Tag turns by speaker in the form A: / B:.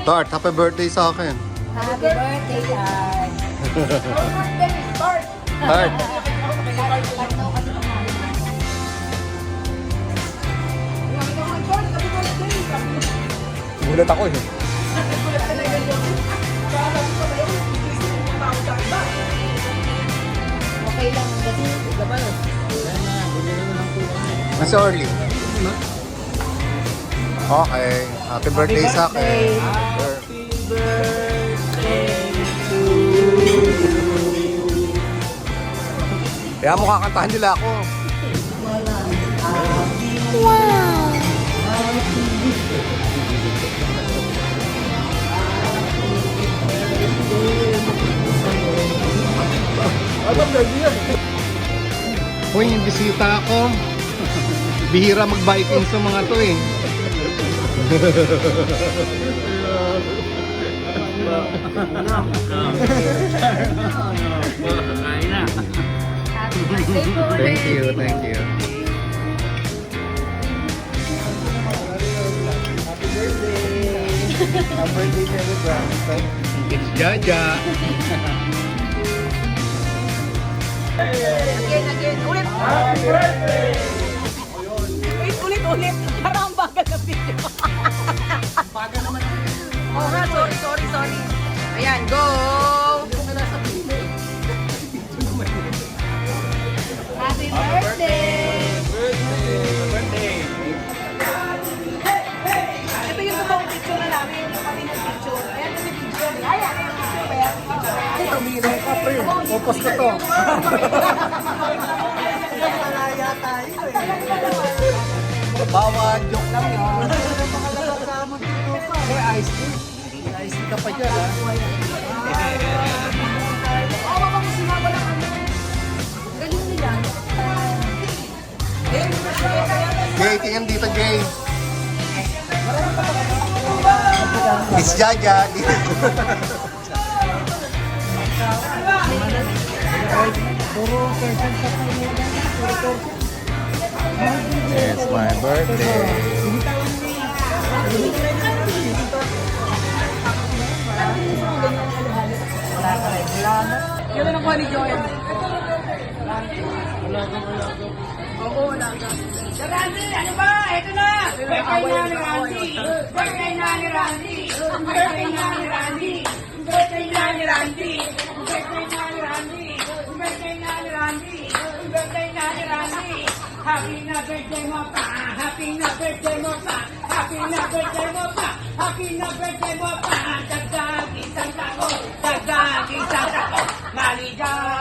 A: Tart, happy birthday sa akin.
B: Happy birthday, Tart.
A: Tart. Gulat ako eh.
B: Okay lang ang gabi.
A: Nasa Orly. Okay, happy birthday sa akin. Kaya mo kakantahan nila ako. Uy, yung bisita ako. Bihira mag-biking sa mga to eh.
B: Happy birthday po ulit.
A: Thank you, thank you.
C: Happy birthday, celebrant.
A: It's Jaja.
B: Again. Ulit.
C: Happy birthday!
B: Ulit. Parang bagal na video.
C: Baga naman.
B: Oh nga, sorry. Ayan, go! Happy birthday!
C: Birthday!
B: Ito yung totoong picture na namin, yung kami nag-picture. Ayan yung picture. Ayan yung picture. Ayan.
C: Tumira ka, pre. Popos ko to.
B: Malaya tayo
C: Bawal, joke lang yun. May ice tea. May ice tea ka pa dyan, ha?
B: Oo, baka mo sumaba lang ano. Galing nila.
A: Jay, tingin dito, Jay. It's Jaja. It's my birthday.
B: Yun ang kuha ni Joel. Oo, wala ka.
D: Randy, ano ba? Ito na! Birthday na ni Randy! Birthday na ni Randy! Birthday na ni Randy! Birthday na ni Randy! Birthday na ni Randy! Birthday na ni Randy! Birthday na ni Randy! Happy na birthday mo pa! Happy na birthday mo pa! Happy na birthday mo pa! Happy na birthday mo pa! Dagdag isang taon! Dagdag isang taon! Maligaya!